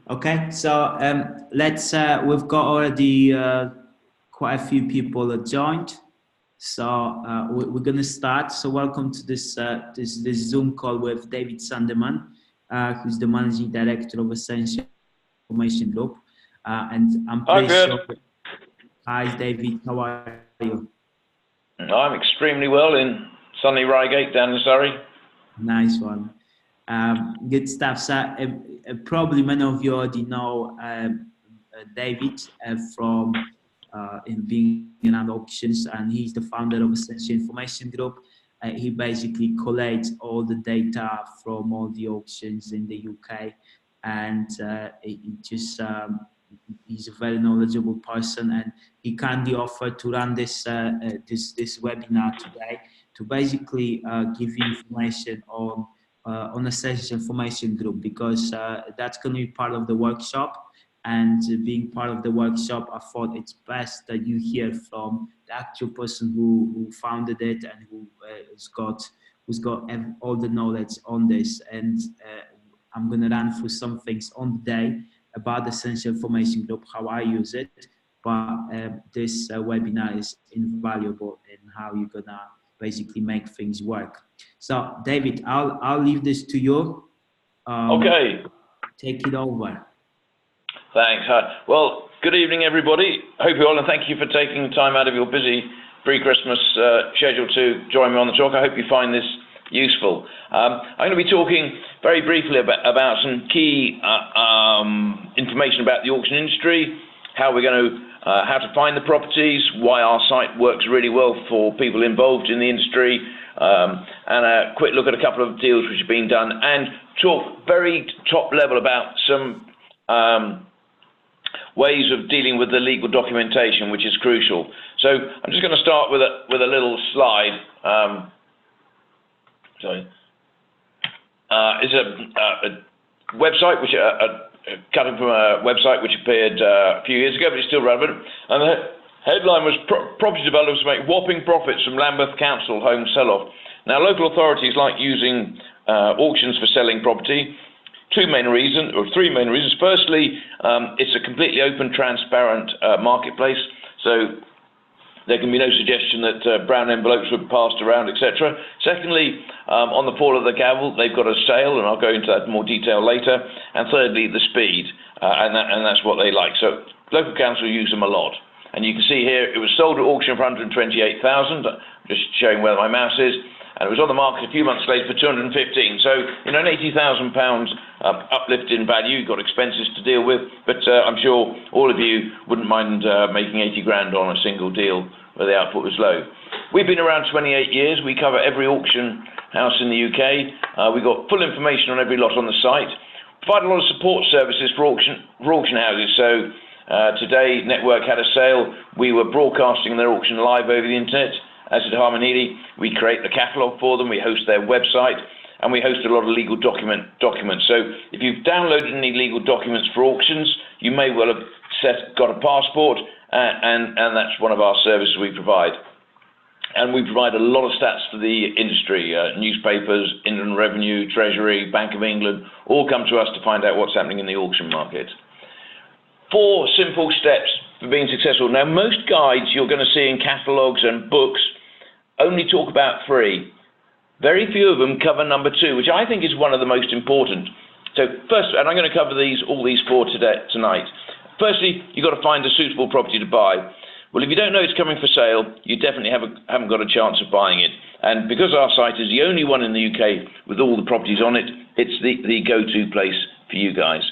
Okay, so let's. We've got already quite a few people that joined, so we're going to start. So welcome to this Zoom call with David Sandeman, who's the managing director of Essential Information Group, and I'm pretty sure. Hi, David. How are you? I'm extremely well in sunny Reigate down in Surrey. Nice one. Good stuff. So probably many of you already know David from in being in auctions, and he's the founder of Essential Information Group. He basically collates all the data from all the auctions in the UK, and he's a very knowledgeable person, and he kindly offered to run this webinar today to basically give you information on Essential Information Group, because that's going to be part of the workshop. And being part of the workshop, I thought it's best that you hear from the actual person who founded it and who's got all the knowledge on this. And I'm going to run through some things on the day about the Essential Information Group, how I use it. But this webinar is invaluable in how you're going to basically make things work. So, David, I'll leave this to you. Okay. Take it over. Thanks. Well, good evening, everybody. Hope you all, and thank you for taking the time out of your busy pre-Christmas schedule to join me on the talk. I hope you find this useful. I'm going to be talking very briefly about some key information about the auction industry, how we're going to how to find the properties, why our site works really well for people involved in the industry, and a quick look at a couple of deals which have been done, and talk very top level about some ways of dealing with the legal documentation, which is crucial. So I'm just going to start with a little slide. It's a website which cutting from a website which appeared a few years ago, but it's still relevant. And the headline was property developers make whopping profits from Lambeth Council home sell-off. Now, local authorities like using auctions for selling property. Three main reasons. Firstly, it's a completely open, transparent marketplace, so there can be no suggestion that brown envelopes were passed around, etc. Secondly, on the fall of the gavel, they've got a sale, and I'll go into that in more detail later. And thirdly, the speed, and that's what they like. So local council use them a lot. And you can see here, it was sold at auction for 128,000, just showing where my mouse is. And it was on the market a few months later for 215. So, an £80,000 uplift in value. You've got expenses to deal with, but I'm sure all of you wouldn't mind making 80 grand on a single deal where the output was low. We've been around 28 years. We cover every auction house in the UK. We've got full information on every lot on the site. Provide a lot of support services for auction houses. So today, Network had a sale. We were broadcasting their auction live over the internet. As did Harmony, we create the catalogue for them, we host their website, and we host a lot of legal documents. So if you've downloaded any legal documents for auctions, you may well have got a passport, and that's one of our services we provide. And we provide a lot of stats for the industry, newspapers, Inland Revenue, Treasury, Bank of England, all come to us to find out what's happening in the auction market. 4 simple steps for being successful. Now, most guides you're going to see in catalogues and books only talk about 3. Very few of them cover number 2, which I think is one of the most important. So first, and I'm going to cover all these 4 tonight. Firstly, you've got to find a suitable property to buy. Well, if you don't know it's coming for sale, you definitely haven't got a chance of buying it. And because our site is the only one in the UK with all the properties on it, it's the go-to place for you guys.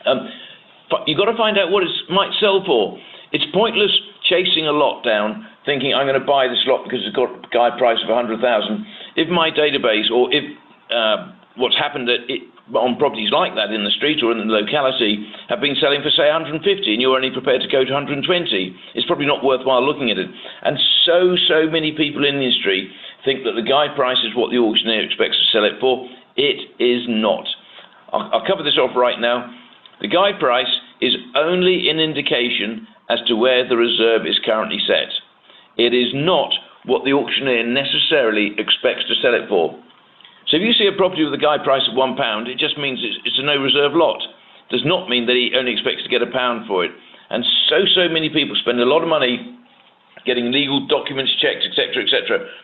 You've got to find out what it might sell for. It's pointless chasing a lot down, thinking I'm going to buy this lot because it's got a guide price of 100,000. If my database, or if what's happened on properties like that in the street or in the locality have been selling for, say, 150, and you're only prepared to go to 120, it's probably not worthwhile looking at it. And so many people in the industry think that the guide price is what the auctioneer expects to sell it for. It is not. I'll cover this off right now. The guide price is only an indication as to where the reserve is currently set. It is not what the auctioneer necessarily expects to sell it for. So if you see a property with a guide price of £1, it just means it's a no reserve lot. does not mean that he only expects to get £1 for it. And so many people spend a lot of money getting legal documents checked, etc.,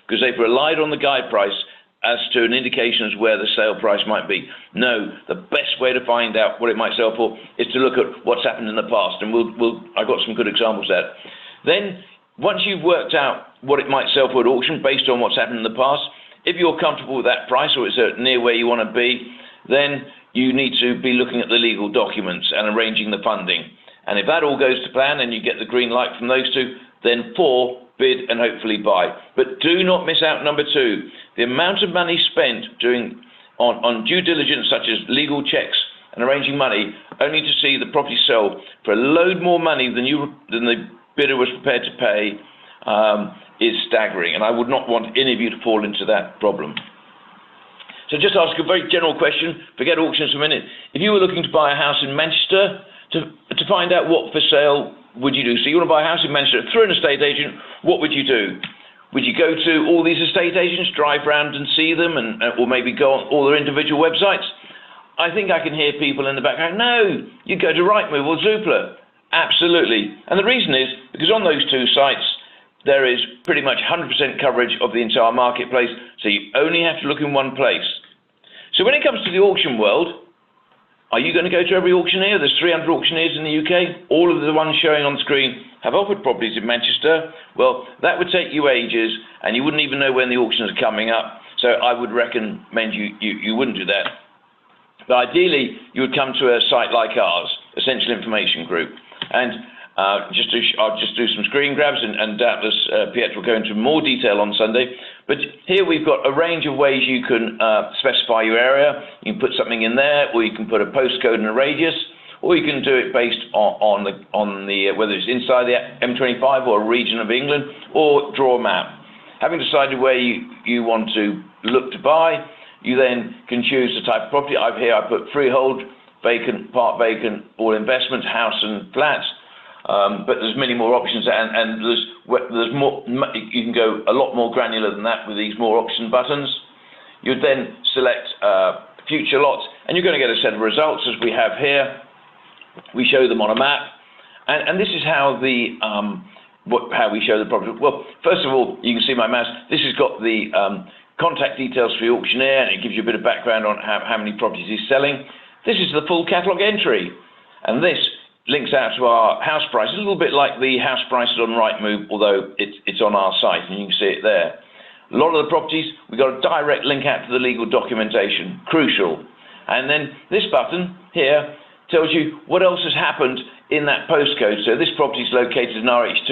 because they've relied on the guide price as to an indication as where the sale price might be. No, the best way to find out what it might sell for is to look at what's happened in the past, and I've got some good examples of that. Then, once you've worked out what it might sell for at auction based on what's happened in the past, if you're comfortable with that price or it's near where you want to be, then you need to be looking at the legal documents and arranging the funding. And if that all goes to plan and you get the green light from those two, then 4, bid and hopefully buy. But do not miss out number 2. The amount of money spent on due diligence, such as legal checks and arranging money, only to see the property sell for a load more money than the bidder was prepared to pay, is staggering. And I would not want any of you to fall into that problem. So just ask a very general question, forget auctions for a minute. If you were looking to buy a house in Manchester, to find out what for sale would you do? So you want to buy a house in Manchester through an estate agent, what would you do? Would you go to all these estate agents, drive around and see them, or maybe go on all their individual websites? I think I can hear people in the background, no, you go to Rightmove or Zoopla. Absolutely. And the reason is because on those two sites, there is pretty much 100% coverage of the entire marketplace, so you only have to look in one place. So when it comes to the auction world, are you going to go to every auctioneer? There's 300 auctioneers in the UK. All of the ones showing on screen have offered properties in Manchester. Well, that would take you ages, and you wouldn't even know when the auctions are coming up. So I would recommend you wouldn't do that. But ideally, you would come to a site like ours, Essential Information Group. And I'll just do some screen grabs, and doubtless Pietro will go into more detail on Sunday. But here we've got a range of ways you can specify your area. You can put something in there, or you can put a postcode and a radius, or you can do it based on the whether it's inside the M25 or a region of England, or draw a map. Having decided where you want to look to buy, you then can choose the type of property. Here I put freehold, vacant, part vacant, all investments, house and flats. But there's many more options, and there's more. You can go a lot more granular than that with these more option buttons. You'd then select future lots, and you're going to get a set of results as we have here. We show them on a map, and this is how how we show the property. Well, first of all, you can see my mouse. This has got the contact details for the auctioneer, and it gives you a bit of background on how many properties he's selling. This is the full catalogue entry, and this links out to our house price, a little bit like the house prices on Rightmove, although it's on our site, and you can see it there. A lot of the properties, we've got a direct link out to the legal documentation, crucial. And then this button here tells you what else has happened in that postcode. So this property is located in RH2,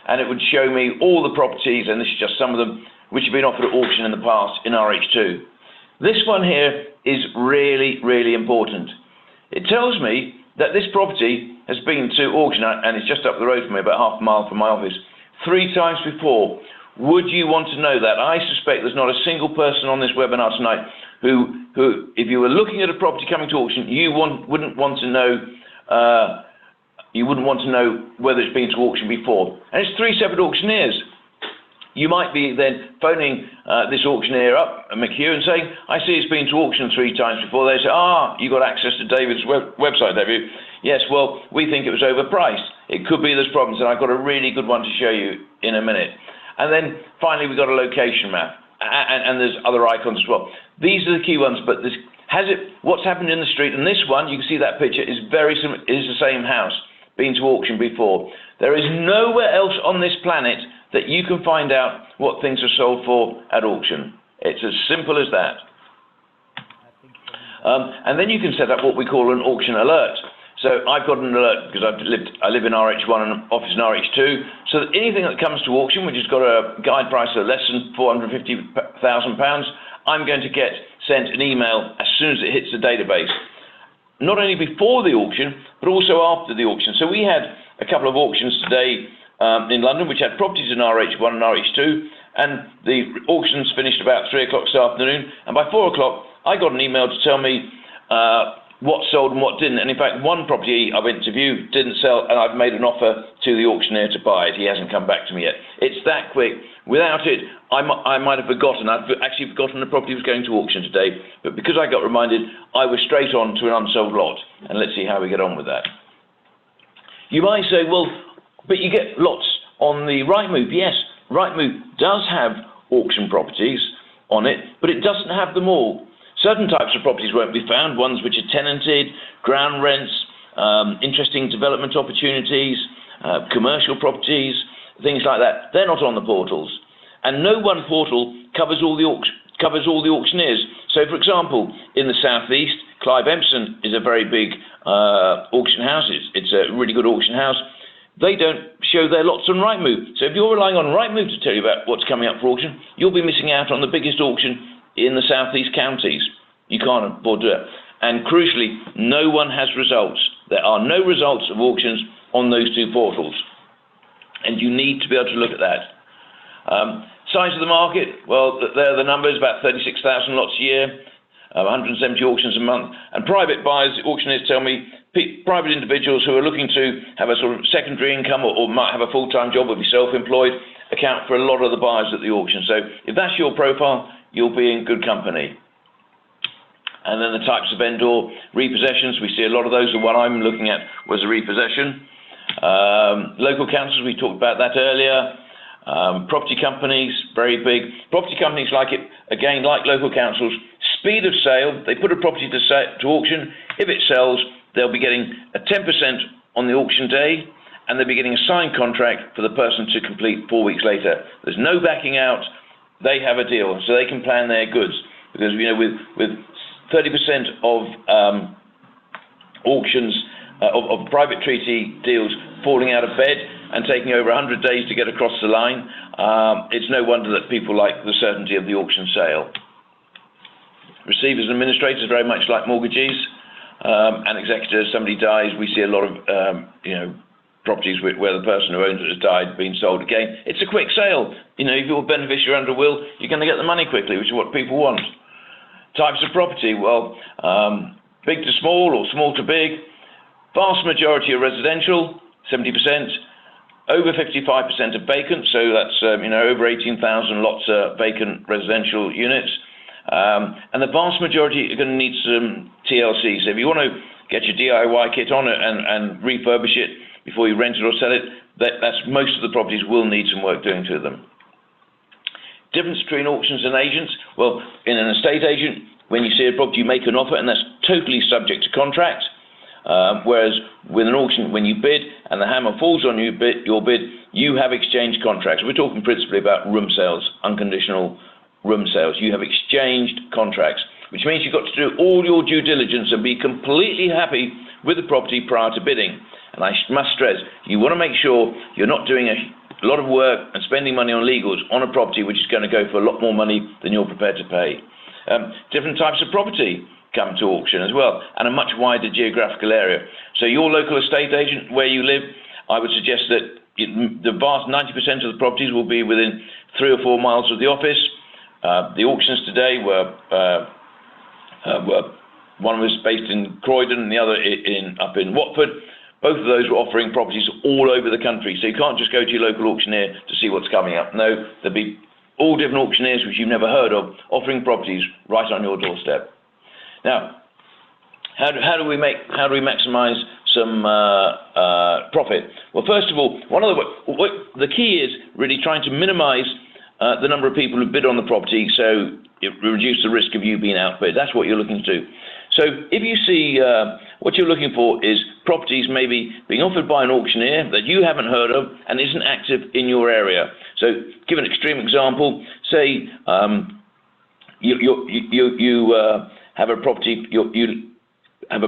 and it would show me all the properties, and this is just some of them, which have been offered at auction in the past in RH2. This one here is really, really important. It tells me that this property has been to auction, and it's just up the road from me, about half a mile from my office, 3 times before. Would you want to know that? I suspect there's not a single person on this webinar tonight who if you were looking at a property coming to auction, you wouldn't want to know whether it's been to auction before. And it's 3 separate auctioneers. You might be then phoning this auctioneer up, McHugh, and saying, I see it's been to auction 3 times before. They say, you got access to David's website, have you? Yes, well, we think it was overpriced. It could be there's problems, and I've got a really good one to show you in a minute. And then finally, we've got a location map, and there's other icons as well. These are the key ones, but what's happened in the street? And this one, you can see that picture, is very similar, is the same house, been to auction before. There is nowhere else on this planet that you can find out what things are sold for at auction. It's as simple as that. And then you can set up what we call an auction alert. So I've got an alert because I live in RH1 and an office in RH2. So that anything that comes to auction, which has got a guide price of less than £450,000, I'm going to get sent an email as soon as it hits the database. Not only before the auction, but also after the auction. So we had a couple of auctions today in London, which had properties in RH1 and RH2, and the auctions finished about 3 o'clock this afternoon, and by 4 o'clock, I got an email to tell me what sold and what didn't. And in fact, one property I went to view didn't sell, and I've made an offer to the auctioneer to buy it. He hasn't come back to me yet. It's that quick. Without it, I might have forgotten. I've actually forgotten the property was going to auction today, but because I got reminded, I was straight on to an unsold lot. And let's see how we get on with that. You might say, well, but you get lots on the Rightmove. Yes, Rightmove does have auction properties on it, but it doesn't have them all. Certain types of properties won't be found, ones which are tenanted, ground rents, interesting development opportunities, commercial properties, things like that. They're not on the portals. And no one portal covers all the auctioneers. So, for example, in the southeast, Clive Empson is a very big auction house. It's a really good auction house. They don't show their lots on Rightmove. So if you're relying on Rightmove to tell you about what's coming up for auction, you'll be missing out on the biggest auction in the southeast counties. You can't afford to do it. And crucially, no one has results. There are no results of auctions on those two portals. And you need to be able to look at that. Size of the market, well, there are the numbers, about 36,000 lots a year, 170 auctions a month. And private buyers, auctioneers tell me, private individuals who are looking to have a sort of secondary income or might have a full-time job or be self-employed account for a lot of the buyers at the auction. So if that's your profile, you'll be in good company. And then the types of vendor, repossessions, we see a lot of those. The one I'm looking at was a repossession. Local councils, we talked about that earlier. Property companies, very big. Property companies like it, again, like local councils, speed of sale. They put a property to auction. If it sells, they'll be getting a 10% on the auction day, and they'll be getting a signed contract for the person to complete 4 weeks later. There's no backing out. They have a deal, so they can plan their goods. Because, you know, with 30% of auctions, of private treaty deals falling out of bed and taking over 100 days to get across the line, it's no wonder that people like the certainty of the auction sale. Receivers and administrators, very much like mortgagees and executors. Somebody dies, we see a lot of properties where the person who owns it has died, being sold again. It's a quick sale. You know, if you're a beneficiary under will, you're going to get the money quickly, which is what people want. Types of property, well, big to small or small to big. Vast majority are residential, 70%. Over 55% are vacant, so that's over 18,000 lots of vacant residential units. And the vast majority are going to need some TLC. So if you want to get your DIY kit on it and refurbish it before you rent it or sell it, that's most of the properties will need some work doing to them. Difference between auctions and agents. Well, in an estate agent, when you see a property, you make an offer, and that's totally subject to contract. Whereas with an auction, when you bid and the hammer falls on your bid, you have exchanged contracts. We're talking principally about room sales, unconditional room sales. You have exchanged contracts, which means you've got to do all your due diligence and be completely happy with the property prior to bidding. And I must stress, you want to make sure you're not doing a lot of work and spending money on legals on a property which is going to go for a lot more money than you're prepared to pay. Different types of property come to auction as well, and a much wider geographical area. So your local estate agent, where you live, I would suggest that the vast 90% of the properties will be within 3 or 4 miles of the office. The auctions today were one was based in Croydon and the other up in Watford. Both of those were offering properties all over the country. So you can't just go to your local auctioneer to see what's coming up. No, there'll be all different auctioneers which you've never heard of offering properties right on your doorstep. Now, how do we maximise some profit? Well, first of all, the key is really trying to minimise the number of people who bid on the property, so it reduces the risk of you being outbid. That's what you're looking to do. So if you see what you're looking for is properties maybe being offered by an auctioneer that you haven't heard of and isn't active in your area. So give an extreme example. Say you have a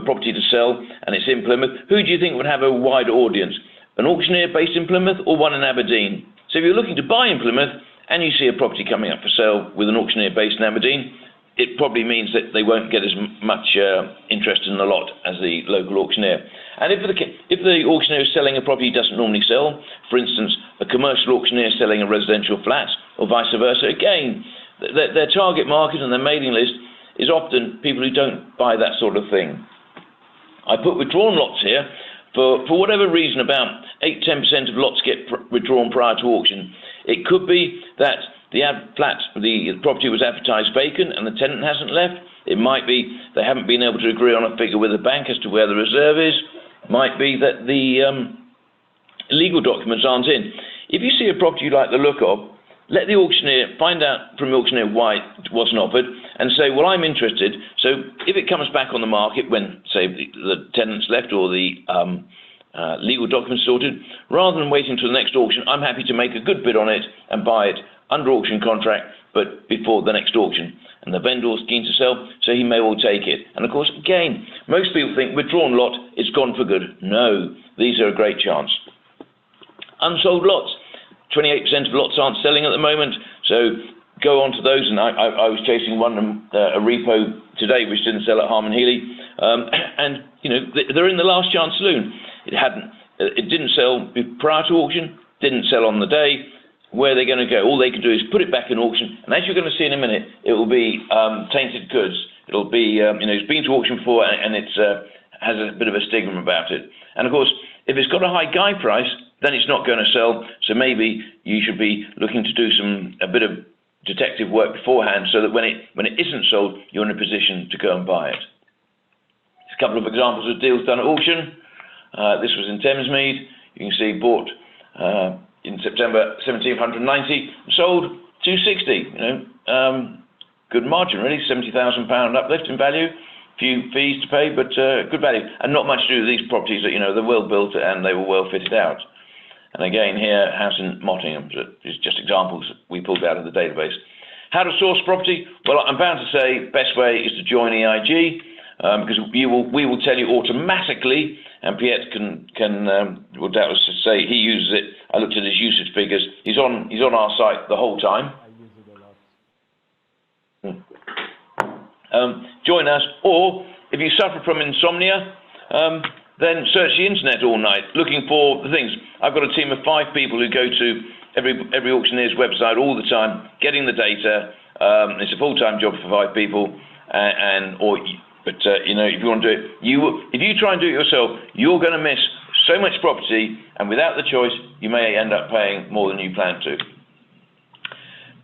property to sell and it's in Plymouth. Who do you think would have a wide audience? An auctioneer based in Plymouth or one in Aberdeen? So if you're looking to buy in Plymouth and you see a property coming up for sale with an auctioneer based in Aberdeen, it probably means that they won't get as much interest in the lot as the local auctioneer. And if the auctioneer is selling a property he doesn't normally sell, for instance, a commercial auctioneer selling a residential flat or vice versa, again, their target market and their mailing list is often people who don't buy that sort of thing. I put withdrawn lots here. For whatever reason, about 8–10% of lots get withdrawn prior to auction. It could be that the property was advertised vacant and the tenant hasn't left. It might be they haven't been able to agree on a figure with the bank as to where the reserve is. It might be that the legal documents aren't in. If you see a property you like the look of, let the auctioneer, find out from the auctioneer why it wasn't offered, and say, well, I'm interested. So if it comes back on the market when, say, the tenant's left or the legal documents sorted, rather than waiting until the next auction, I'm happy to make a good bid on it and buy it under auction contract, but before the next auction. And the vendor's keen to sell, so he may well take it. And of course, again, most people think withdrawn lot is gone for good. No, these are a great chance. Unsold lots. 28% of lots aren't selling at the moment, so go on to those. And I was chasing one, a repo today, which didn't sell at Harman Healy, and you know they're in the last chance saloon. It didn't sell prior to auction, didn't sell on the day. Where are they going to go? All they can do is put it back in auction, and as you're going to see in a minute, it will be tainted goods. It'll be it's been to auction before, and it's has a bit of a stigma about it. And of course, if it's got a high guide price, then it's not going to sell. So maybe you should be looking to do a bit of detective work beforehand, so that when it isn't sold, you're in a position to go and buy it. A couple of examples of deals done at auction. This was in Thamesmead. You can see bought in September 1790, sold 260. Good margin really, £70,000 uplift in value. Few fees to pay, but good value, and not much to do with these properties. That they're well built and they were well fitted out. And again here, house in Mottingham, is just examples we pulled out of the database. How to source property? Well, I'm bound to say best way is to join EIG, because we will tell you automatically, and Piet will doubtless say he uses it. I looked at his usage figures. He's on our site the whole time. I use it a lot. Join us, or if you suffer from insomnia, then search the internet all night looking for the things. I've got a team of 5 people who go to every auctioneer's website all the time, getting the data. It's a full-time job for 5 people, but if you want to do it, if you try and do it yourself, you're going to miss so much property, and without the choice, you may end up paying more than you planned to.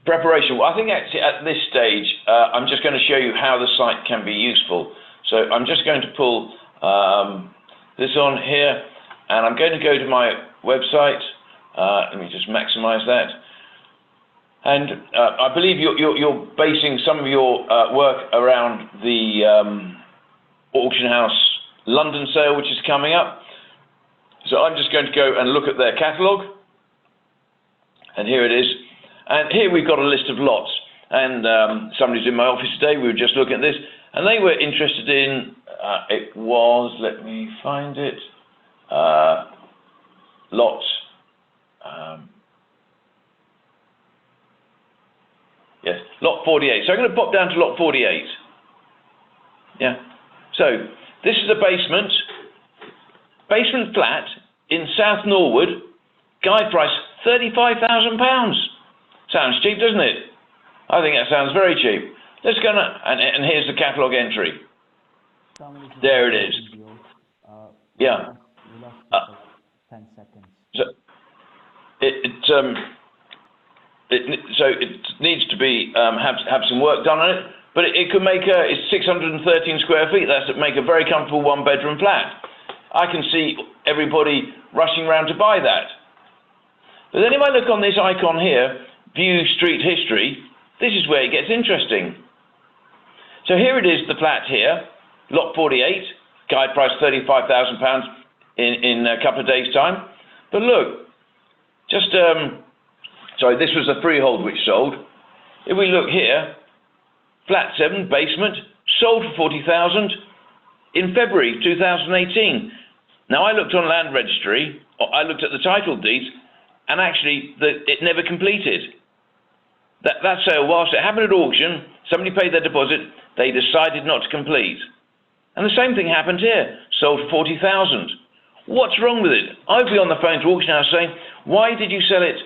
Preparation. Well, I think actually at this stage, I'm just going to show you how the site can be useful. So I'm just going to pull this on here, and I'm going to go to my website. Let me just maximize that. And I believe you're basing some of your work around the Auction House London sale, which is coming up. So I'm just going to go and look at their catalogue. And here it is. And here we've got a list of lots. And somebody's in my office today, we were just looking at this, and they were interested in, let me find it, lot, yes, lot 48. So I'm going to pop down to lot 48. Yeah. So this is a basement flat in South Norwood, guide price £35,000. Sounds cheap, doesn't it? I think that sounds very cheap. Let's go and here's the catalogue entry. There it is. Yeah. 10 seconds. So it needs to be have some work done on it, but it could make it's 613 square feet. That's to make a very comfortable 1-bedroom flat. I can see everybody rushing around to buy that. But then if I look on this icon here, View Street History, this is where it gets interesting. So here it is, the flat here, lot 48, guide price £35,000 in a couple of days' time. But look, this was a freehold which sold. If we look here, flat 7, basement, sold for £40,000 in February 2018. Now I looked on Land Registry, I looked at the title deeds, and actually it never completed. That sale, whilst it happened at auction, somebody paid their deposit, they decided not to complete. And the same thing happened here, sold for £40,000. What's wrong with it? I'd be on the phone to Auction House saying, why did you sell it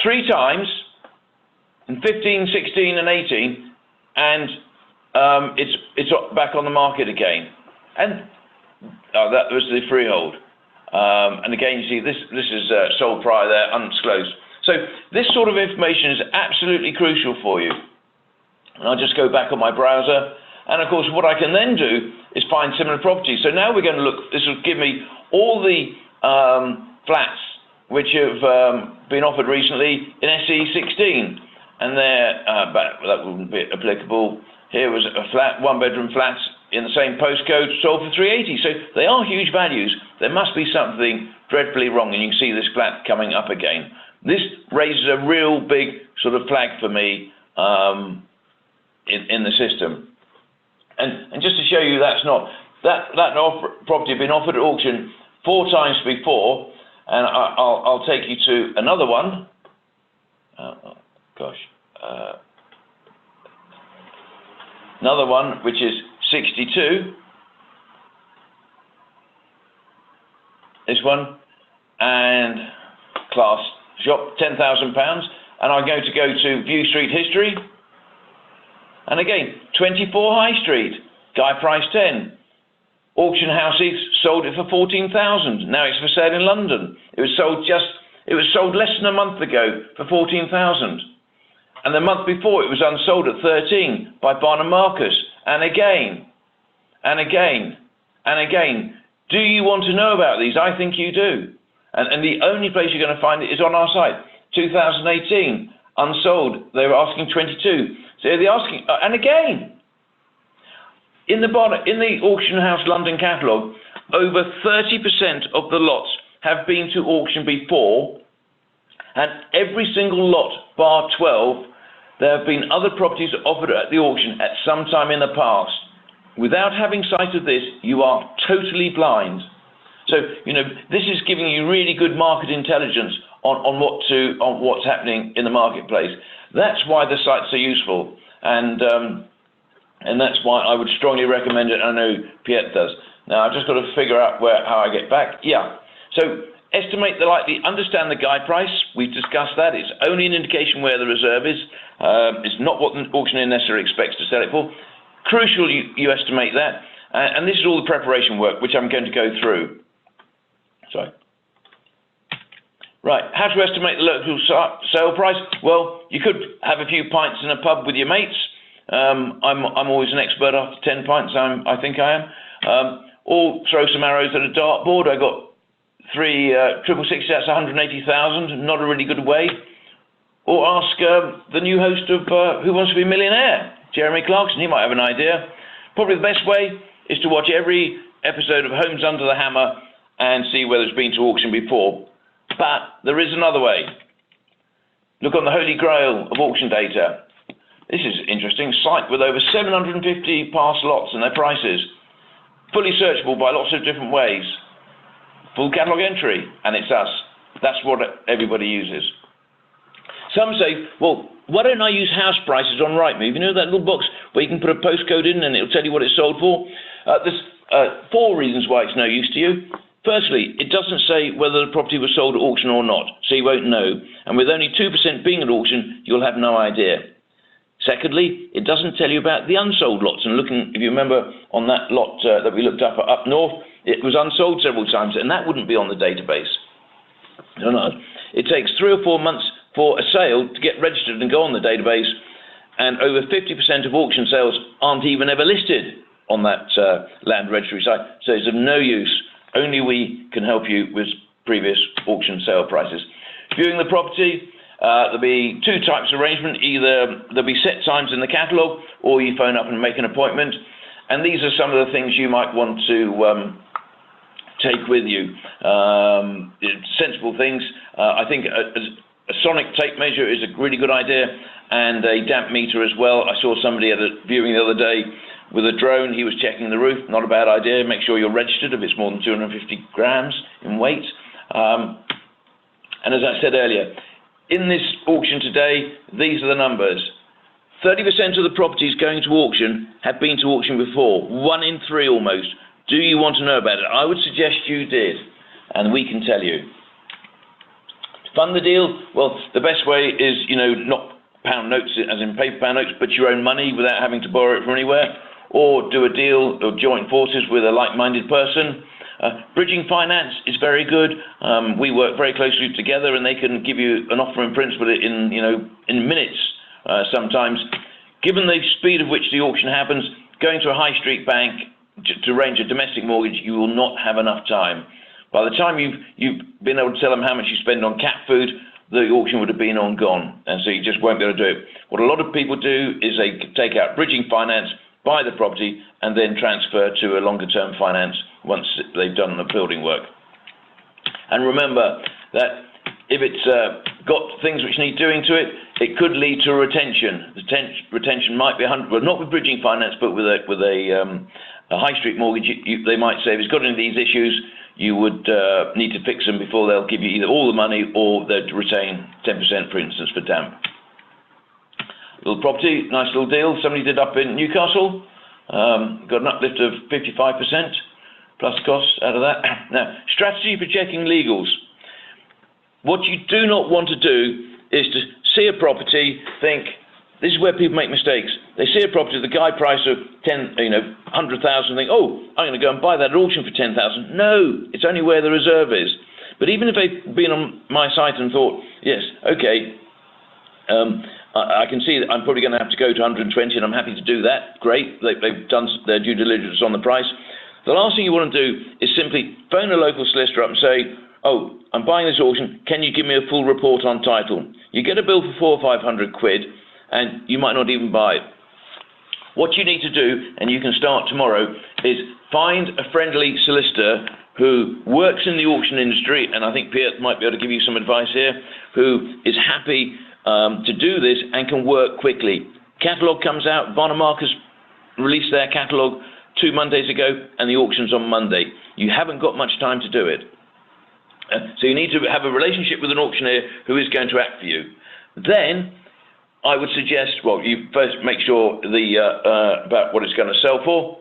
3 times in 15, 16 and 18, and it's back on the market again. And that was the freehold. And again, you see, this is sold prior there, undisclosed. So this sort of information is absolutely crucial for you. And I'll just go back on my browser. And of course, what I can then do is find similar properties. So now we're going to look, this will give me all the flats which have been offered recently in SE16. And there, that wouldn't be applicable. Here was a flat, one-bedroom flat in the same postcode, sold for 380. So they are huge values. There must be something dreadfully wrong, and you can see this flat coming up again. This raises a real big sort of flag for me in the system. And just to show you that's not, that property had been offered at auction 4 times before, and I'll take you to another one. Another one, which is 62. This one, and class shop, £10,000. And I'm going to go to View Street History. And again, 24 High Street, guy price 10. Auction houses sold it for 14,000. Now it's for sale in London. It was sold less than a month ago for 14,000. And the month before it was unsold at 13 by Barnum Marcus. And again, and again, and again. Do you want to know about these? I think you do. And the only place you're going to find it is on our site. 2018, unsold. They were asking 22. So they're asking, and again, in the Auction House London catalogue, over 30% of the lots have been to auction before, and every single lot, bar 12, there have been other properties offered at the auction at some time in the past. Without having sight of this, you are totally blind. So, you know, this is giving you really good market intelligence on what's happening in the marketplace. That's why the site's so useful, and that's why I would strongly recommend it. I know Piet does. Now I've just got to figure out how I get back. Yeah. So estimate the likely, understand the guide price. We've discussed that. It's only an indication where the reserve is. It's not what the auctioneer necessarily expects to sell it for. Crucial you estimate that. And this is all the preparation work, which I'm going to go through. Sorry. Right, how to estimate the local sale price? Well, you could have a few pints in a pub with your mates. I'm always an expert after 10 pints, I think I am. Or throw some arrows at a dartboard. I got 3 666, that's 180,000, not a really good way. Or ask the new host of Who Wants to Be a Millionaire, Jeremy Clarkson, he might have an idea. Probably the best way is to watch every episode of Homes Under the Hammer and see whether it's been to auction before. But there is another way. Look on the Holy Grail of auction data. This is interesting. Site with over 750 past lots and their prices. Fully searchable by lots of different ways. Full catalogue entry, and it's us. That's what everybody uses. Some say, well, why don't I use house prices on Rightmove? You know that little box where you can put a postcode in and it'll tell you what it's sold for? There's 4 reasons why it's no use to you. Firstly, it doesn't say whether the property was sold at auction or not, so you won't know. And with only 2% being at auction, you'll have no idea. Secondly, it doesn't tell you about the unsold lots. And looking, if you remember on that lot that we looked up north, it was unsold several times, and that wouldn't be on the database. No. It takes 3 or 4 months for a sale to get registered and go on the database, and over 50% of auction sales aren't even ever listed on that land registry site, so it's of no use. Only we can help you with previous auction sale prices. Viewing the property, there'll be 2 types of arrangement. Either there'll be set times in the catalogue, or you phone up and make an appointment. And these are some of the things you might want to take with you. Sensible things. I think a sonic tape measure is a really good idea, and a damp meter as well. I saw somebody at a viewing the other day with a drone. He was checking the roof. Not a bad idea. Make sure you're registered if it's more than 250 grams in weight. And as I said earlier, in this auction today, these are the numbers. 30% of the properties going to auction have been to auction before. 1 in 3 almost. Do you want to know about it? I would suggest you did, and we can tell you. To fund the deal, well, the best way is, not pound notes, as in paper pound notes, but your own money without having to borrow it from anywhere, or do a deal or joint forces with a like-minded person. Bridging finance is very good. We work very closely together, and they can give you an offer in principle in minutes sometimes. Given the speed of which the auction happens, going to a high street bank to arrange a domestic mortgage, you will not have enough time. By the time you've been able to tell them how much you spend on cat food, the auction would have been on gone, and so you just won't be able to do it. What a lot of people do is they take out bridging finance, buy the property, and then transfer to a longer-term finance once they've done the building work. And remember that if it's got things which need doing to it, it could lead to a retention. The retention might be 100, well, not with bridging finance, but with a high street mortgage. They might say, if it's got any of these issues, you would need to fix them before they'll give you either all the money or they'd retain 10%, for instance, for damp. Little property, nice little deal. Somebody did up in Newcastle. Got an uplift of 55% plus costs out of that. Now, strategy for checking legals. What you do not want to do is to see a property, think, this is where people make mistakes. They see a property, the guide price of 100,000, think, oh, I'm going to go and buy that at auction for 10,000. No, it's only where the reserve is. But even if they've been on my site and thought, yes, okay, I can see that I'm probably going to have to go to 120, and I'm happy to do that. Great, they've done their due diligence on the price. The last thing you want to do is simply phone a local solicitor up and say, oh, I'm buying this auction, can you give me a full report on title? You get a bill for 400 or 500 quid, and you might not even buy it. What you need to do, and you can start tomorrow, is find a friendly solicitor who works in the auction industry, and I think Pierre might be able to give you some advice here, who is happy to do this and can work quickly. Catalogue comes out, Varnum has released their catalogue 2 Mondays ago, and the auction's on Monday. You haven't got much time to do it. So you need to have a relationship with an auctioneer who is going to act for you. Then I would suggest, well, you first make sure about what it's going to sell for.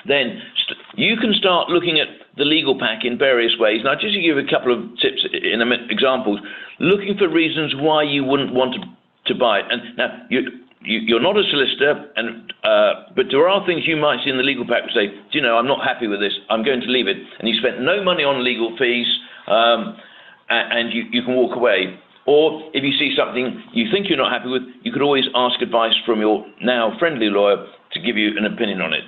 Then you can start looking at the legal pack in various ways. Now, just to give you a couple of tips in a minute, examples, looking for reasons why you wouldn't want to buy it. And now, you're not a solicitor, but there are things you might see in the legal pack which say, do you know, I'm not happy with this, I'm going to leave it. And you spent no money on legal fees, and you can walk away. Or if you see something you think you're not happy with, you could always ask advice from your now friendly lawyer to give you an opinion on it.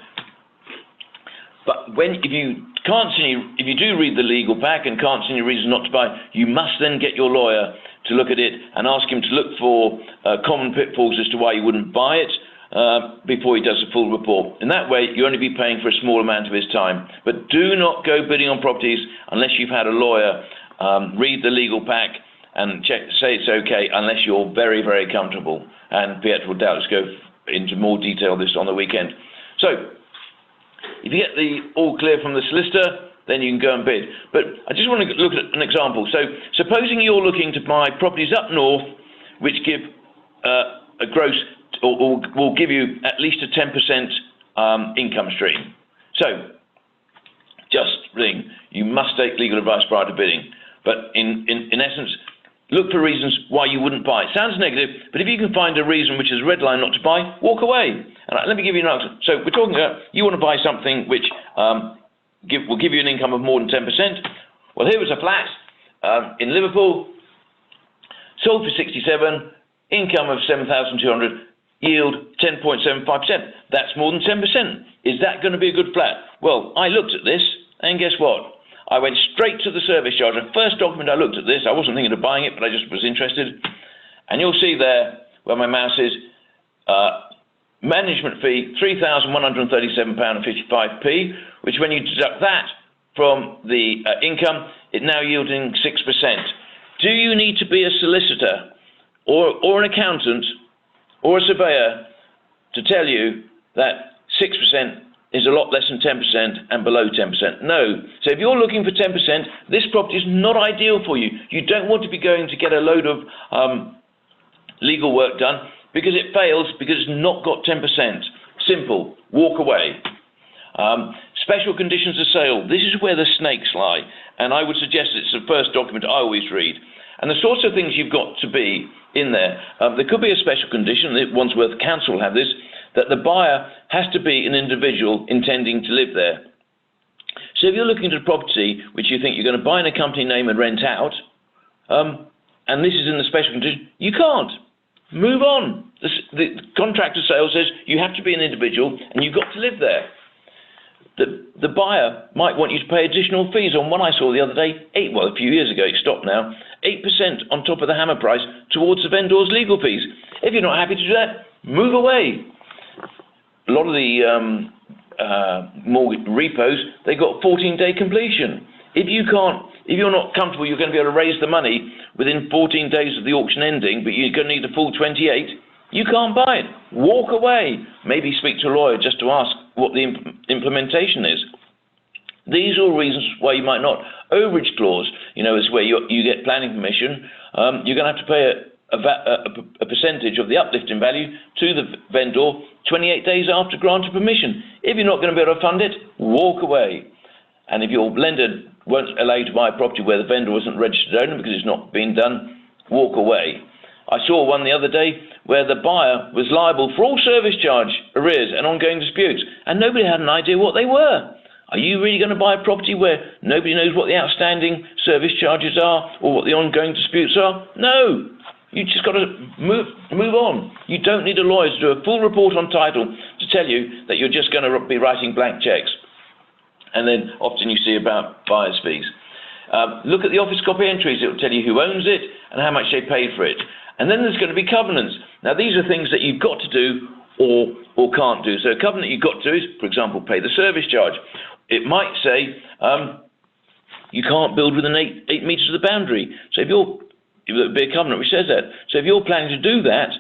But if you do read the legal pack and can't see any reason not to buy, you must then get your lawyer to look at it and ask him to look for common pitfalls as to why you wouldn't buy it before he does a full report. In that way, you only be paying for a small amount of his time. But do not go bidding on properties unless you've had a lawyer read the legal pack and say it's okay, unless you're very, very comfortable. And Pietro will doubtless go into more detail on this on the weekend. So, if you get the all clear from the solicitor, then you can go and bid. But I just want to look at an example. So, supposing you're looking to buy properties up north, which give a gross, or will give you at least a 10% income stream. So, just ring. You must take legal advice prior to bidding. But in essence, look for reasons why you wouldn't buy. It sounds negative, but if you can find a reason which is a red line not to buy, walk away. And let me give you an answer. So we're talking about you want to buy something which will give you an income of more than 10%. Well, here was a flat in Liverpool, sold for 67, income of 7,200, yield 10.75%. That's more than 10%. Is that going to be a good flat? Well, I looked at this, and guess what? I went straight to the service charge. The first document I looked at this, I wasn't thinking of buying it, but I just was interested. And you'll see there where my mouse is, management fee, £3,137.55p, which when you deduct that from the income, it's now yielding 6%. Do you need to be a solicitor or an accountant or a surveyor to tell you that 6% is a lot less than 10% and below 10%? No. So if you're looking for 10%, this property is not ideal for you. You don't want to be going to get a load of legal work done because it fails because it's not got 10%. Simple. Walk away. Special conditions of sale. This is where the snakes lie. And I would suggest it's the first document I always read. And the sorts of things you've got to be in there, there could be a special condition, Wandsworth Council will have this, that the buyer has to be an individual intending to live there. So if you're looking at a property which you think you're going to buy in a company name and rent out, and this is in the special condition, you can't. Move on. The contract of sale says you have to be an individual and you've got to live there. The buyer might want you to pay additional fees on one I saw the other day, a few years ago, it stopped now, 8% on top of the hammer price towards the vendor's legal fees. If you're not happy to do that, move away. A lot of the mortgage repos, they got 14-day completion. If you're not comfortable you're going to be able to raise the money within 14 days of the auction ending, but you're going to need a full 28, you can't buy it. Walk away. Maybe speak to a lawyer just to ask what the implementation is. These are all reasons why you might not. Overage clause, is where you get planning permission. You're going to have to pay a percentage of the uplift in value to the vendor 28 days after grant of permission. If you're not going to be able to fund it, walk away. And if your lender won't allow you to buy a property where the vendor wasn't registered owner because it's not been done, walk away. I saw one the other day where the buyer was liable for all service charge arrears and ongoing disputes, and nobody had an idea what they were. Are you really going to buy a property where nobody knows what the outstanding service charges are or what the ongoing disputes are? No. You just got to move on. You don't need a lawyer to do a full report on title to tell you that you're just going to be writing blank checks. And then often you see about buyer's fees. Look at the office copy entries. It will tell you who owns it and how much they paid for it. And then there's going to be covenants. Now, these are things that you've got to do or can't do. So a covenant you've got to do is, for example, pay the service charge. It might say you can't build within 8 meters of the boundary. So if there'll be a covenant which says that. So if you're planning to do that,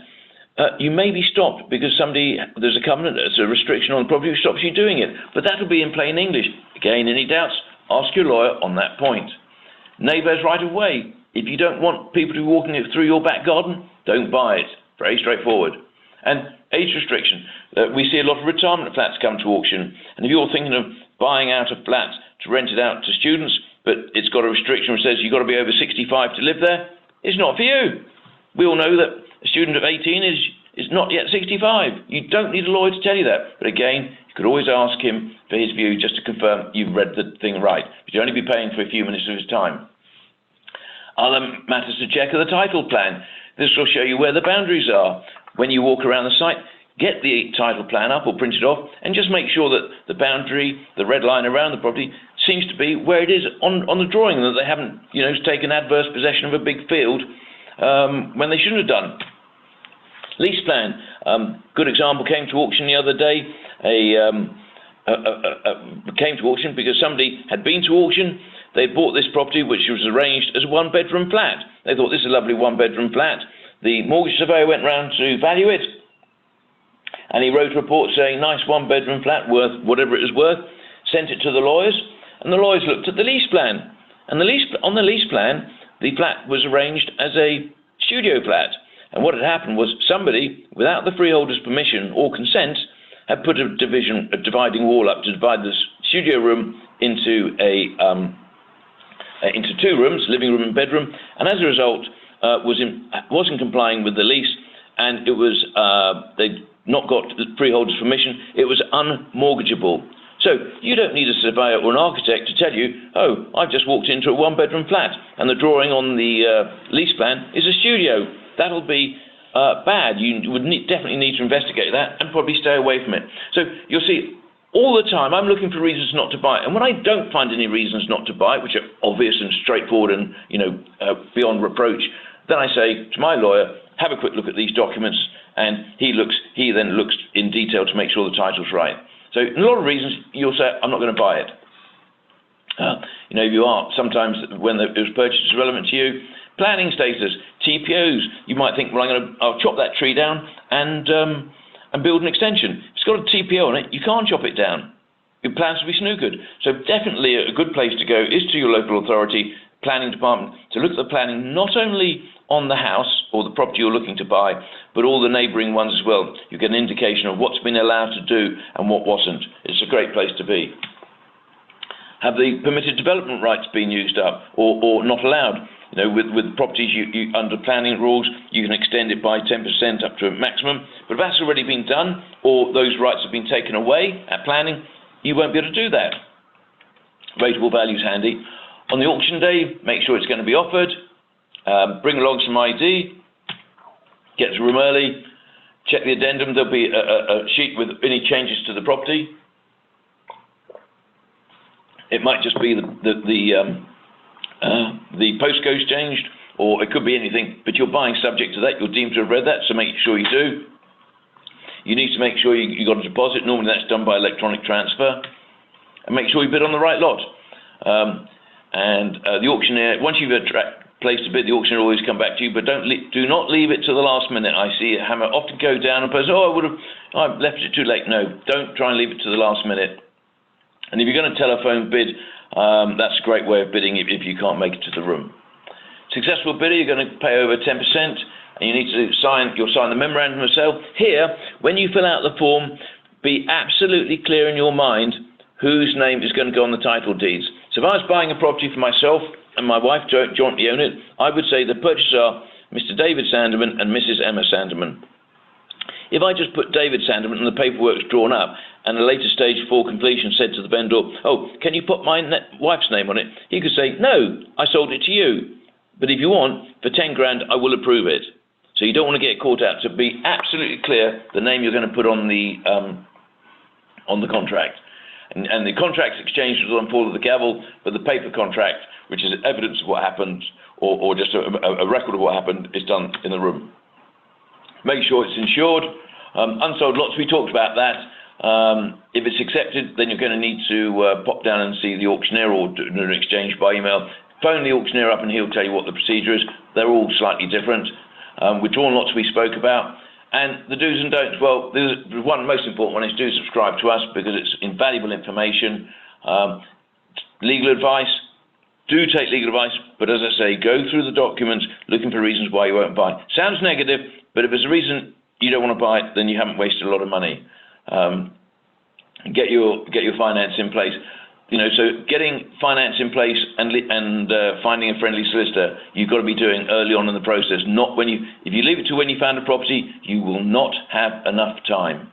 you may be stopped because there's a covenant, there's a restriction on the property which stops you doing it. But that'll be in plain English. Again, any doubts, ask your lawyer on that point. Neighbours right of way. If you don't want people to be walking through your back garden, don't buy it. Very straightforward. And age restriction. We see a lot of retirement flats come to auction. And if you're thinking of buying out a flat to rent it out to students, but it's got a restriction which says you've got to be over 65 to live there, it's not for you. We all know that a student of 18 is not yet 65. You don't need a lawyer to tell you that. But again, you could always ask him for his view just to confirm you've read the thing right. But you'll only be paying for a few minutes of his time. Other matters to check are the title plan. This will show you where the boundaries are. When you walk around the site, get the title plan up or print it off and just make sure that the boundary, the red line around the property, seems to be where it is on the drawing, and that they haven't taken adverse possession of a big field when they shouldn't have done. Lease plan. Good example, came to auction the other day. Came to auction because somebody had been to auction. They bought this property which was arranged as a one-bedroom flat. They thought this is a lovely one-bedroom flat. The mortgage surveyor went round to value it, and he wrote a report saying nice one-bedroom flat worth whatever it was worth, sent it to the lawyers, and the lawyers looked at the lease plan. And on the lease plan, the flat was arranged as a studio flat. And what had happened was somebody, without the freeholder's permission or consent, had put a dividing wall up to divide the studio room into two rooms, living room and bedroom, and as a result wasn't complying with the lease, and it was they'd not got the freeholder's permission. It was unmortgageable. So you don't need a surveyor or an architect to tell you, oh, I've just walked into a one-bedroom flat, and the drawing on the lease plan is a studio. That'll be bad. You would definitely need to investigate that and probably stay away from it. So you'll see all the time I'm looking for reasons not to buy it. And when I don't find any reasons not to buy it, which are obvious and straightforward and beyond reproach, then I say to my lawyer, have a quick look at these documents, and he then looks in detail to make sure the title's right. So in a lot of reasons you'll say, I'm not going to buy it. You are sometimes when it was purchased is relevant to you. Planning status, TPOs. You might think, well, I'll chop that tree down and build an extension. If it's got a TPO on it, you can't chop it down. Your plans will be snookered. So definitely a good place to go is to your local authority planning department to look at the planning not only on the house or the property you're looking to buy, but all the neighbouring ones as well. You get an indication of what's been allowed to do and what wasn't. It's a great place to be. Have the permitted development rights been used up or not allowed? You know, with properties, you under planning rules, you can extend it by 10% up to a maximum. But if that's already been done, or those rights have been taken away at planning, you won't be able to do that. Rateable value's handy. On the auction day, make sure it's going to be offered. Bring along some ID. Get to the room early. Check the addendum. There'll be a sheet with any changes to the property. It might just be the postcode's changed, or it could be anything, but you're buying subject to that. You're deemed to have read that, so make sure you do. You need to make sure you got a deposit. Normally that's done by electronic transfer. And make sure you bid on the right lot. The auctioneer, once you've placed a bid, the auctioneer will always come back to you, but do not leave it to the last minute. I see a hammer often go down and person, I left it too late. No, don't try and leave it to the last minute. And if you're going to telephone bid, that's a great way of bidding if you can't make it to the room. Successful bidder, you're going to pay over 10%, and you need to sign the memorandum of sale. Here, when you fill out the form, be absolutely clear in your mind whose name is going to go on the title deeds. So if I was buying a property for myself and my wife jointly own it, I would say the purchasers are Mr. David Sandeman and Mrs. Emma Sandeman. If I just put David Sandeman and the paperwork's drawn up, and at a later stage before completion said to the vendor, oh, can you put my wife's name on it? He could say, no, I sold it to you. But if you want, for 10 grand, I will approve it. So you don't want to get caught out. To be absolutely clear, the name you're going to put on the contract. And the contract's exchanged on the fall of the gavel, but the paper contract, which is evidence of what happened, or just a record of what happened, is done in the room. Make sure it's insured. Unsold lots, we talked about that. If it's accepted, then you're going to need to pop down and see the auctioneer or do an exchange by email. Phone the auctioneer up and he'll tell you what the procedure is. They're all slightly different. Withdrawn lots we spoke about. And the do's and don'ts, well, the one most important one is do subscribe to us because it's invaluable information. Legal advice, do take legal advice, but as I say, go through the documents looking for reasons why you won't buy. Sounds negative, but if there's a reason you don't want to buy it, then you haven't wasted a lot of money. Get your finance in place. You know, so getting finance in place and finding a friendly solicitor, you've got to be doing early on in the process. Not when if you leave it to when you found a property, you will not have enough time.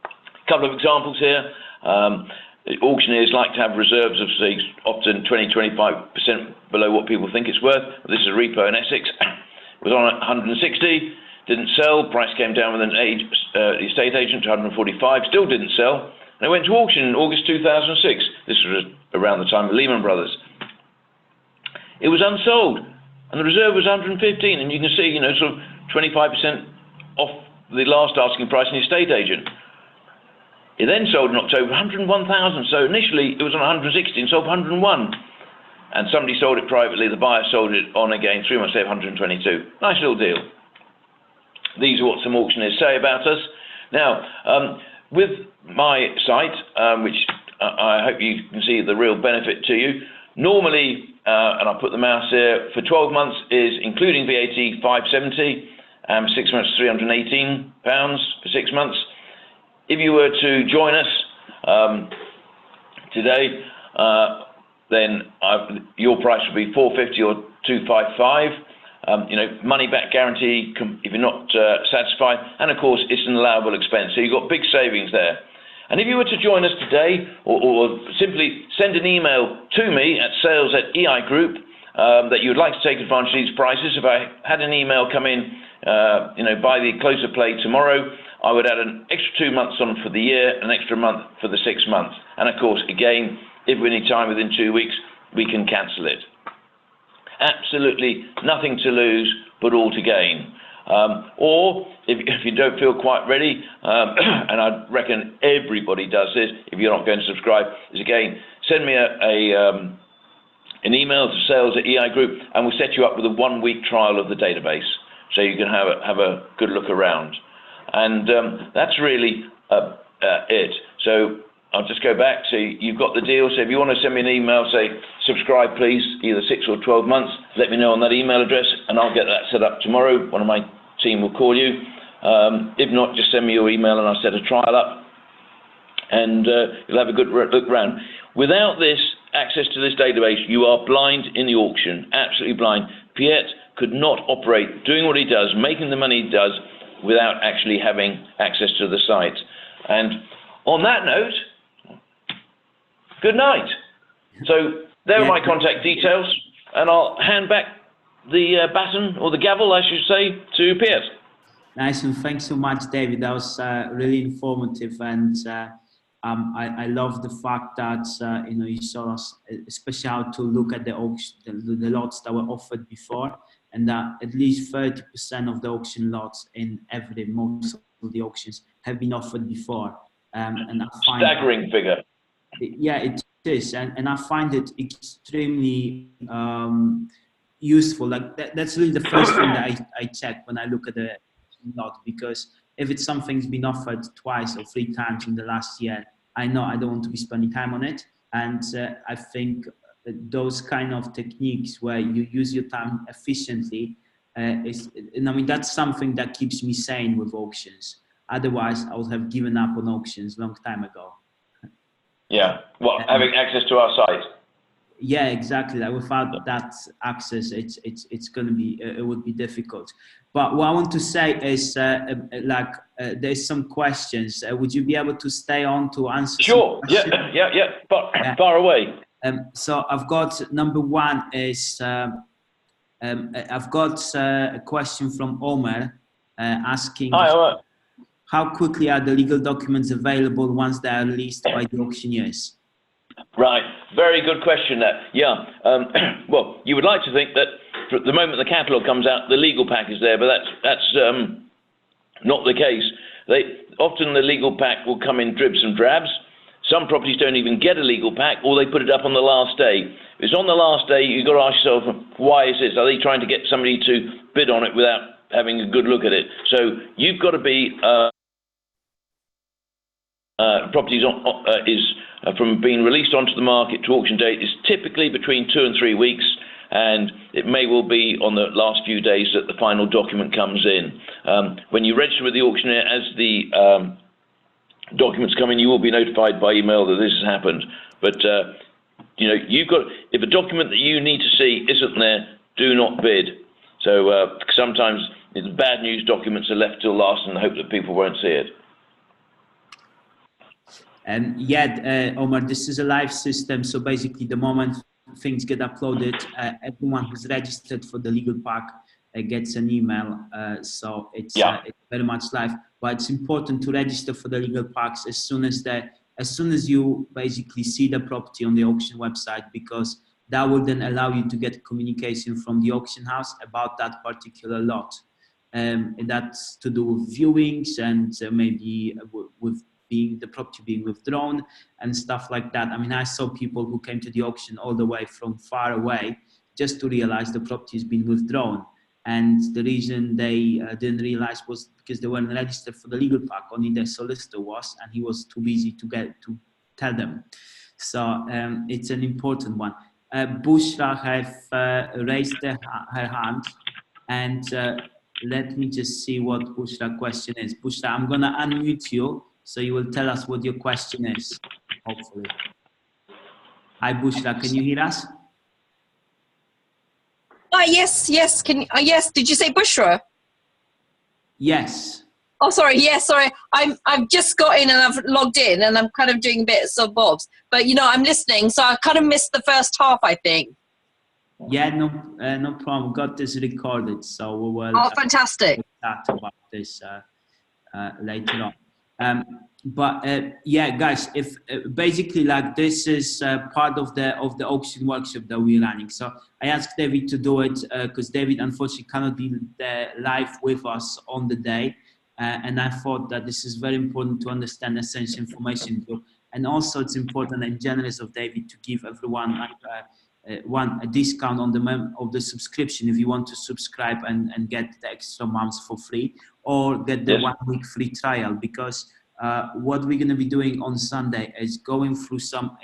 A couple of examples here. Auctioneers like to have reserves of, say, often 20-25% below what people think it's worth. This is a repo in Essex. It was on at 160, didn't sell. Price came down with the estate agent to 145, still didn't sell. And it went to auction in August 2006. This was around the time of Lehman Brothers. It was unsold, and the reserve was 115, and you can see, you know, sort of 25% off the last asking price in the estate agent. It then sold in October, 101,000. So initially it was on 160 and sold for 101. And somebody sold it privately. The buyer sold it on again 3 months later, 122. Nice little deal. These are what some auctioneers say about us. Now, with my site, which I hope you can see the real benefit to you, normally, and I'll put the mouse here, for 12 months is including VAT 570, 6 months £318 for 6 months. If you were to join us today, then your price would be 450 or 255. You know, money back guarantee if you're not satisfied, and of course it's an allowable expense. So you've got big savings there. And if you were to join us today, or simply send an email to me at sales@EI Group that you would like to take advantage of these prices. If I had an email come in, you know, by the close of play tomorrow, I would add an extra 2 months on for the year, an extra month for the 6 months. And of course, again, if we need time within 2 weeks, we can cancel it. Absolutely nothing to lose, but all to gain. Or if you don't feel quite ready, and I reckon everybody does this, if you're not going to subscribe, is again, send me an email to sales@EI Group, and we'll set you up with a 1-week trial of the database, so you can have a good look around. And that's really it. So I'll just go back to, you've got the deal. So if you want to send me an email, say, subscribe, please, either 6 or 12 months, let me know on that email address, and I'll get that set up tomorrow. One of my team will call you. If not, just send me your email, and I'll set a trial up, and you'll have a good look around. Without this, access to this database, you are blind in the auction, absolutely blind. Piet could not operate doing what he does, making the money he does, without actually having access to the site. And on that note, good night. So there are my contact details, and I'll hand back the baton, or the gavel, I should say, to Piet. Nice, and thanks so much, David. That was really informative, and I love the fact that you saw us, especially how to look at the auction, the lots that were offered before, and that at least 30% of the auction lots in most of the auctions have been offered before. And I find staggering figure. Yeah, it is, and I find it extremely useful. Like that's really the first thing that I check when I look at the lot, because if it's something's been offered twice or 3 times in the last year, I know I don't want to be spending time on it. And I think those kind of techniques where you use your time efficiently and I mean, that's something that keeps me sane with auctions. Otherwise, I would have given up on auctions a long time ago. Yeah, well, having access to our site. Yeah, exactly. Like without that access, it's going to be it would be difficult. But what I want to say is, there's some questions. Would you be able to stay on to answer? Sure. Yeah. Far away. So I've got number one is I've got a question from Omer asking. Hi, Omer. How quickly are the legal documents available once they are released by the auctioneers? Right, very good question there. Yeah, well, you would like to think that the moment the catalogue comes out, the legal pack is there, but that's not the case. Often the legal pack will come in dribs and drabs. Some properties don't even get a legal pack, or they put it up on the last day. If it's on the last day, you've got to ask yourself, why is this? Are they trying to get somebody to bid on it without having a good look at it? So you've got to be properties from being released onto the market to auction date is typically between 2 and 3 weeks, and it may well be on the last few days that the final document comes in. When you register with the auctioneer, as the documents come in, you will be notified by email that this has happened. But you've got, if a document that you need to see isn't there, do not bid. So sometimes the bad news documents are left till last and hope that people won't see it. Omar, this is a live system. So basically, the moment things get uploaded, everyone who's registered for the legal pack gets an email. So it's very much live. But it's important to register for the legal packs as soon as you basically see the property on the auction website, because that will then allow you to get communication from the auction house about that particular lot. And that's to do with viewings and maybe with the property being withdrawn and stuff like that. I mean, I saw people who came to the auction all the way from far away just to realize the property has been withdrawn. And the reason they didn't realize was because they weren't registered for the legal pack. Only their solicitor was, and he was too busy to tell them. So it's an important one. Bushra have raised her hand, and let me just see what Bushra's question is. Bushra, I'm going to unmute you, so you will tell us what your question is, hopefully. Hi, Bushra, can you hear us? Yes. Can yes? Did you say Bushra? Yes. Oh, sorry. Yes, sorry. I've just got in and I've logged in and I'm kind of doing bits of bobs, but I'm listening, so I kind of missed the first half, I think. Yeah, no problem. Got this recorded, so we will. Oh, fantastic. Chat about this later on. Yeah, guys, if basically like this is part of the auction workshop that we're running. So I asked David to do it because David unfortunately cannot be there live with us on the day, and I thought that this is very important to understand essential information. And also it's important and generous of David to give everyone a discount on the subscription if you want to subscribe and get the extra months for free, or get the 1 week free trial, because what we're going to be doing on Sunday is going through some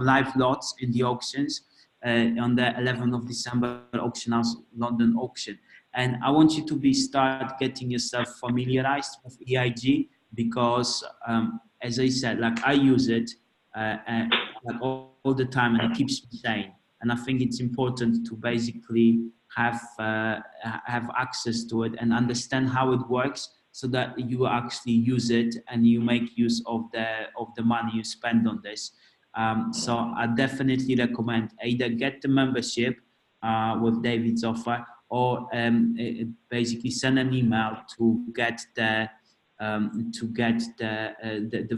live lots in the auctions on the 11th of December auction house London auction. And I want you to start getting yourself familiarized with EIG, because as I said, like I use it and like all the time, and it keeps me sane. And I think it's important to basically have access to it and understand how it works, so that you actually use it and you make use of the money you spend on this. So I definitely recommend either get the membership with David's offer, or basically send an email to get the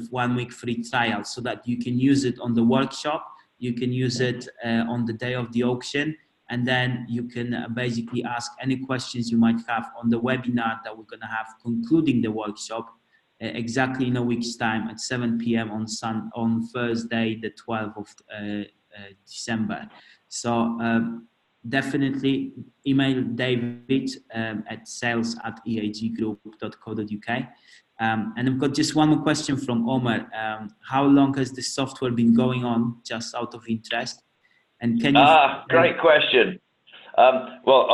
1 week free trial, so that you can use it on the workshop, you can use it on the day of the auction, and then you can basically ask any questions you might have on the webinar that we're going to have concluding the workshop exactly in a week's time at 7 p.m. on Thursday, the 12th of December. So definitely email David at sales@eiggroup.co.uk. And I've got just one more question from Omar. How long has this software been going on, just out of interest? And can you? Great question. Well,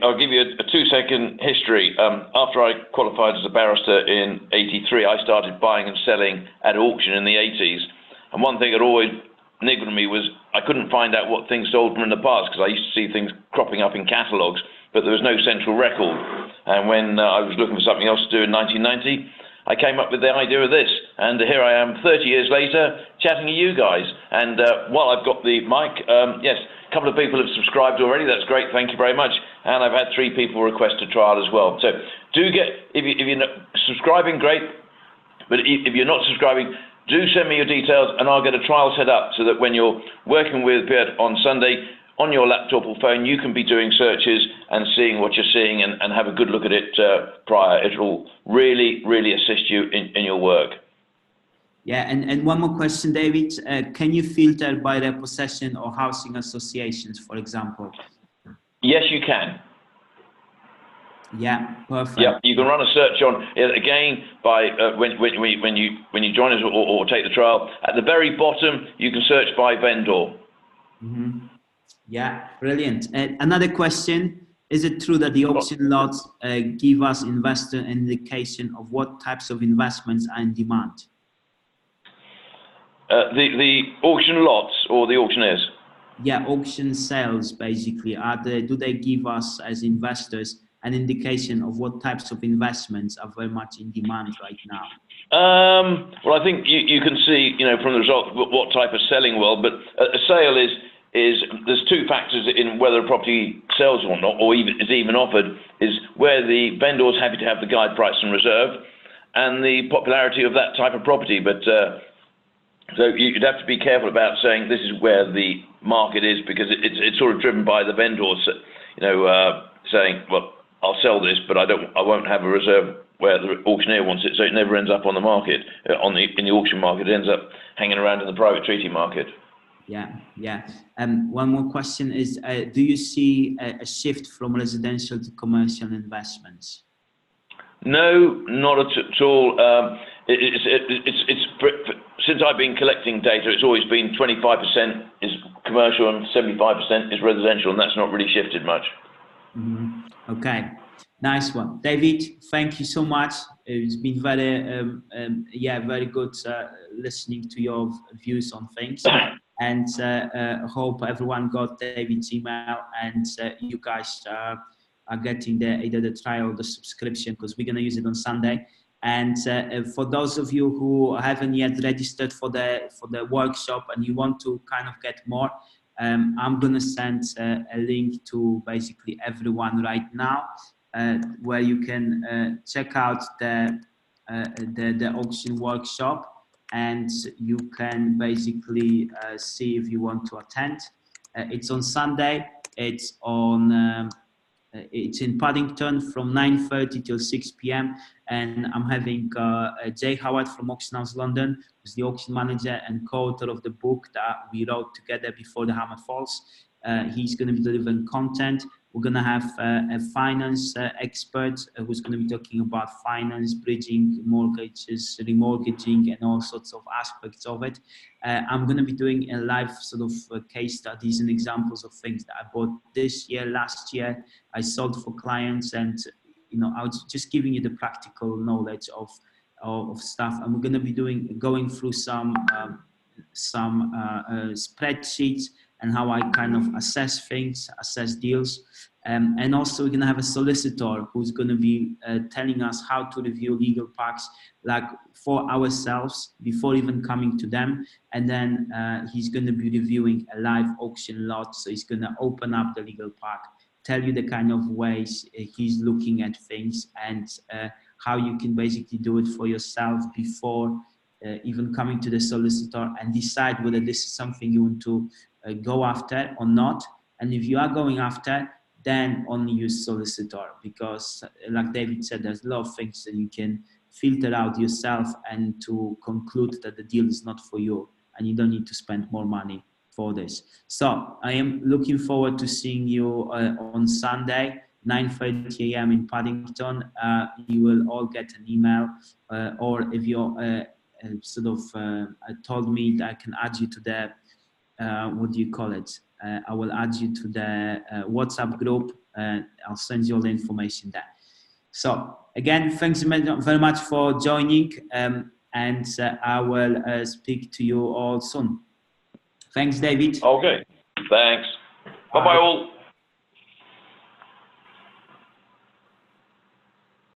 I'll give you a 2-second history. After I qualified as a barrister in '83, I started buying and selling at auction in the '80s. And one thing that always niggled me was I couldn't find out what things sold from in the past, because I used to see things cropping up in catalogues, but there was no central record. And when I was looking for something else to do in 1990, I came up with the idea of this. And here I am 30 years later chatting to you guys. And while I've got the mic, yes, a couple of people have subscribed already. That's great. Thank you very much. And I've had 3 people request a trial as well. So do get, if you're not subscribing, great. But if you're not subscribing, do send me your details and I'll get a trial set up, so that when you're working with Beard on Sunday, on your laptop or phone, you can be doing searches and seeing what you're seeing, and have a good look at it prior. It will really, really assist you in your work. Yeah, and one more question, David. Can you filter by repossession or housing associations, for example? Yes, you can. Yeah, perfect. Yeah, you can run a search on it again by when you join us or take the trial. At the very bottom, you can search by vendor. Mm-hmm. Yeah, brilliant. Another question: is it true that the auction lots give us investor an indication of what types of investments are in demand? The auction lots or the auctioneers? Yeah, auction sales basically. Do they give us as investors an indication of what types of investments are very much in demand right now? Well, I think you can see, from the result what type of selling well, but a sale is there's 2 factors in whether a property sells or not, or is even offered, is where the vendor is happy to have the guide price and reserve, and the popularity of that type of property. But so you'd have to be careful about saying this is where the market is, because it's sort of driven by the vendors, saying, well, I'll sell this, but I won't have a reserve where the auctioneer wants it, so it never ends up on the market, in the auction market. It ends up hanging around in the private treaty market. Yeah. One more question is: do you see a shift from residential to commercial investments? No, not at all. Since I've been collecting data, it's always been 25% is commercial and 75% is residential, and that's not really shifted much. Mm-hmm. Okay, nice one, David. Thank you so much. It's been very good listening to your views on things, and hope everyone got David's email, and you guys are getting either the trial or the subscription, because we're going to use it on Sunday. And for those of you who haven't yet registered for the workshop and you want to kind of get more, I'm going to send a link to basically everyone right now, where you can check out the auction workshop, and you can basically see if you want to attend. It's on Sunday. It's in Paddington from 9:30 till 6 p.m. And I'm having Jay Howard from Auction House London, who's the auction manager and co-author of the book that we wrote together before the hammer falls. He's going to be delivering content. We're going to have a finance expert who's going to be talking about finance, bridging, mortgages, remortgaging, and all sorts of aspects of it. I'm going to be doing a live sort of case studies and examples of things that I bought this year, last year, I sold for clients, and I was just giving you the practical knowledge of stuff. And we're going to be going through some some spreadsheets and how I kind of assess things, assess deals. And also we're going to have a solicitor who's going to be telling us how to review legal packs, like for ourselves before even coming to them. And then he's going to be reviewing a live auction lot. So he's going to open up the legal pack, tell you the kind of ways he's looking at things, and how you can basically do it for yourself before even coming to the solicitor, and decide whether this is something you want to go after or not. And if you are going after, then only use solicitor, because like David said, there's a lot of things that you can filter out yourself and to conclude that the deal is not for you and you don't need to spend more money for this. So I am looking forward to seeing you on Sunday, 9:30 a.m. in Paddington. You will all get an email, or if you're told me that I can add you to the, what do you call it? I will add you to the WhatsApp group. I'll send you all the information there. So again, thanks very much for joining, and I will speak to you all soon. Thanks, David. Okay, thanks. Bye-bye all.